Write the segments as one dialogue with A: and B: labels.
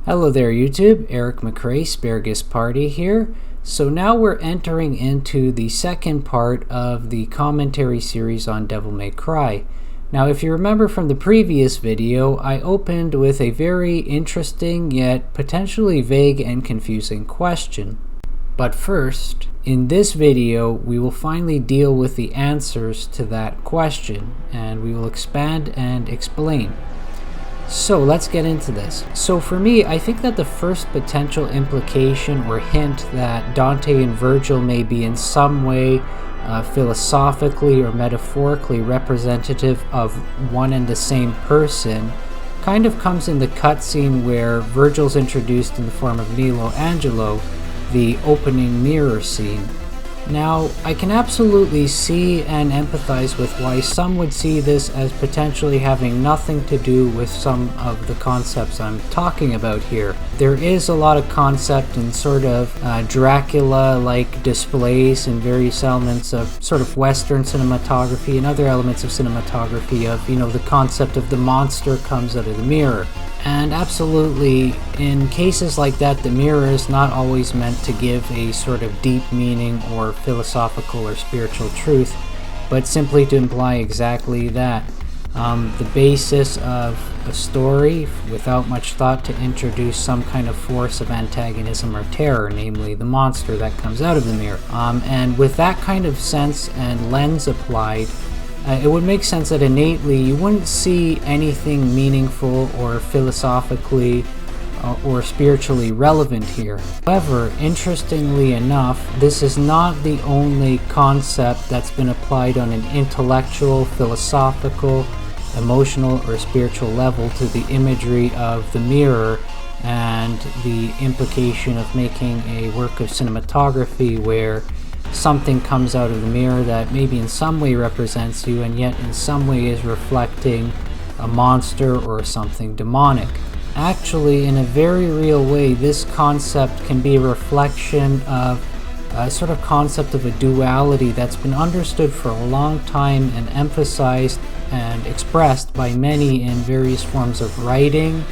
A: Hello there YouTube, Eric McRae, Asparagus Party here. So now we're entering into the second part of the commentary series on Devil May Cry. Now if you remember from the previous video, I opened with a very interesting yet potentially vague and confusing question. But first, in this video, we will finally deal with the answers to that question, and we will expand and explain. So let's get into this. So for me, I think that the first potential implication or hint that Dante and Vergil may be in some way philosophically or metaphorically representative of one and the same person kind of comes in the cutscene where Vergil's introduced in the form of Nilo Angelo, the opening mirror scene. Now, I can absolutely see and empathize with why some would see this as potentially having nothing to do with some of the concepts I'm talking about here. There is a lot of concept in sort of Dracula-like displays and various elements of sort of Western cinematography and other elements of cinematography of, the concept of the monster comes out of the mirror. And absolutely, in cases like that, the mirror is not always meant to give a sort of deep meaning or philosophical or spiritual truth, but simply to imply exactly that. The basis of a story, without much thought to introduce some kind of force of antagonism or terror, namely the monster that comes out of the mirror. And with that kind of sense and lens applied, it would make sense that innately you wouldn't see anything meaningful or philosophically or spiritually relevant here. However, interestingly enough, this is not the only concept that's been applied on an intellectual, philosophical, emotional, or spiritual level to the imagery of the mirror and the implication of making a work of cinematography where something comes out of the mirror that maybe in some way represents you and yet in some way is reflecting a monster or something demonic. Actually, in a very real way, this concept can be a reflection of a sort of concept of a duality that's been understood for a long time and emphasized and expressed by many in various forms of writing,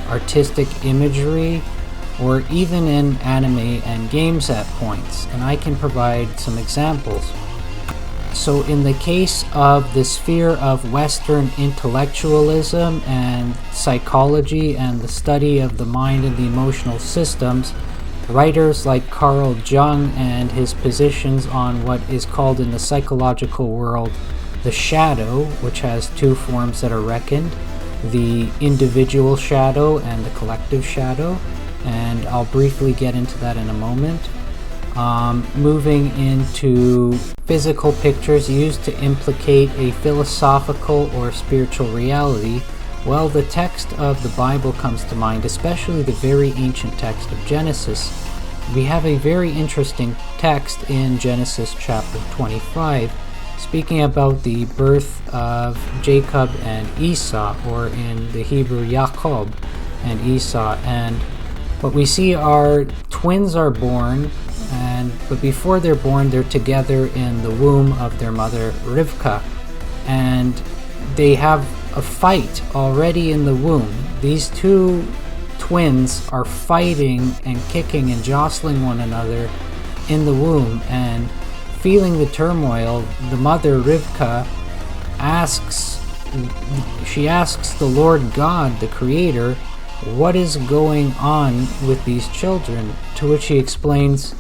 A: artistic imagery, or even in anime and games at points, and I can provide some examples. So in the case of the sphere of Western intellectualism and psychology and the study of the mind and the emotional systems, writers like Carl Jung and his positions on what is called in the psychological world the shadow, which has two forms that are reckoned, the individual shadow and the collective shadow, and I'll briefly get into that in a moment. Moving into physical pictures used to implicate a philosophical or spiritual reality, well, the text of the Bible comes to mind, especially the very ancient text of Genesis. We have a very interesting text in Genesis chapter 25, speaking about the birth of Jacob and Esau, or in the Hebrew, Jacob and Esau, and what we see are twins are born, but before they're born, they're together in the womb of their mother Rivka, and they have a fight already in the womb. These two twins are fighting and kicking and jostling one another in the womb, and feeling the turmoil, the mother Rivka asks the Lord God, the Creator, what is going on with these children? To which he explains,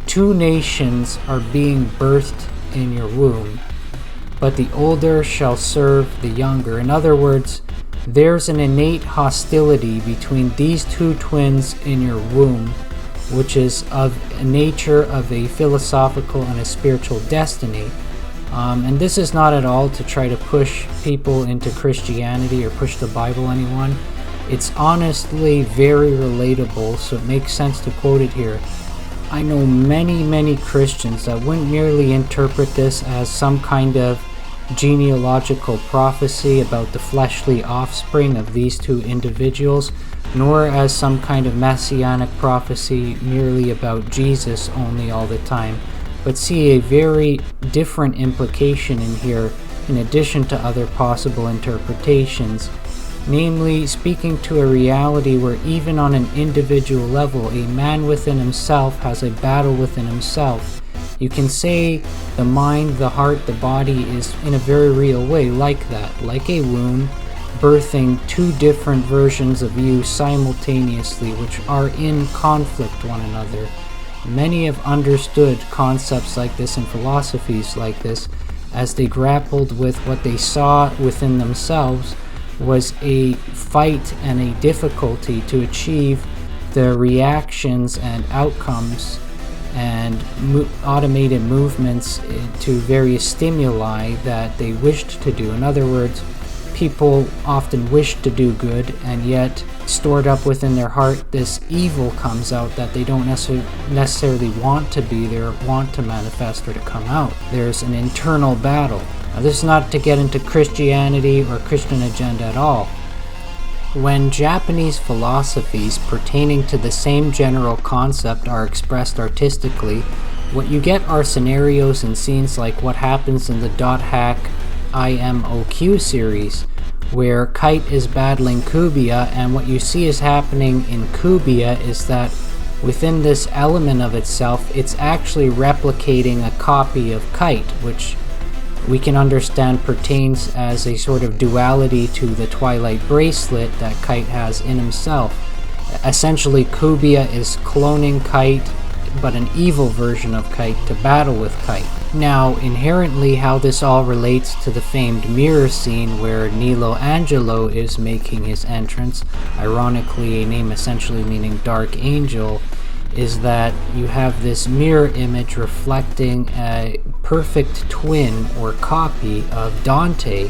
A: 2 nations are being birthed in your womb, but the older shall serve the younger. In other words, there's an innate hostility between these 2 twins in your womb, which is of a nature of a philosophical and a spiritual destiny. And this is not at all to try to push people into Christianity or push the Bible anyone. It's honestly very relatable, so it makes sense to quote it here. I know many Christians that wouldn't merely interpret this as some kind of genealogical prophecy about the fleshly offspring of these 2 individuals, nor as some kind of messianic prophecy merely about Jesus only all the time, but see a very different implication in here in addition to other possible interpretations. namely speaking to a reality where even on an individual level, a man within himself has a battle within himself. You can say the mind, the heart, the body is in a very real way like that, like a womb, birthing two different versions of you simultaneously, which are in conflict one another. Many have understood concepts like this and philosophies like this as they grappled with what they saw within themselves was a fight and a difficulty to achieve the reactions and outcomes and automated movements to various stimuli that they wished to do. In other words, people often wish to do good, and yet stored up within their heart this evil comes out that they don't necessarily want to be there, want to manifest or to come out. There's an internal battle. Now, this is not to get into Christianity or Christian agenda at all. When Japanese philosophies pertaining to the same general concept are expressed artistically, what you get are scenarios and scenes like what happens in the Dot Hack IMOQ series, where Kite is battling Kubiya, and what you see is happening in Kubiya is that within this element of itself, it's actually replicating a copy of Kite, which we can understand pertains as a sort of duality to the Twilight Bracelet that Kite has in himself. Essentially, Kubiya is cloning Kite, but an evil version of Kite, to battle with Kite. Now, inherently, how this all relates to the famed mirror scene where Nilo Angelo is making his entrance, ironically a name essentially meaning dark angel, is that you have this mirror image reflecting a perfect twin or copy of Dante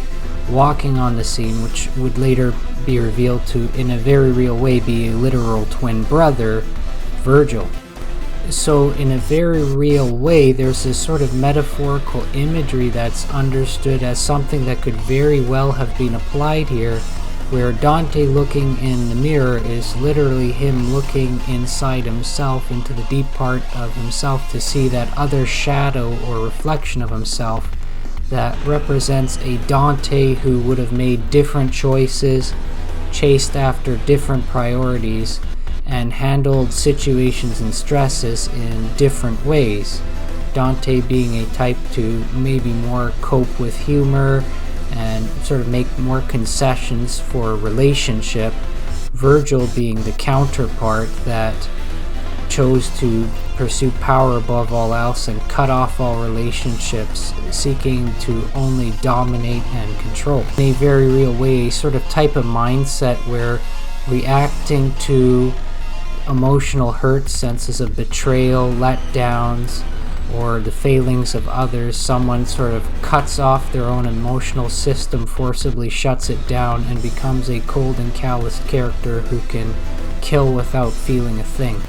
A: walking on the scene, which would later be revealed to, in a very real way, be a literal twin brother, Vergil. So in a very real way, there's this sort of metaphorical imagery that's understood as something that could very well have been applied here, where Dante looking in the mirror is literally him looking inside himself, into the deep part of himself, to see that other shadow or reflection of himself that represents a Dante who would have made different choices, chased after different priorities, and handled situations and stresses in different ways. Dante being a type to maybe more cope with humor and sort of make more concessions for a relationship. Vergil being the counterpart that chose to pursue power above all else and cut off all relationships, seeking to only dominate and control. In a very real way, a sort of type of mindset where reacting to emotional hurts, senses of betrayal, letdowns, or the failings of others, someone sort of cuts off their own emotional system, forcibly shuts it down, and becomes a cold and calloused character who can kill without feeling a thing.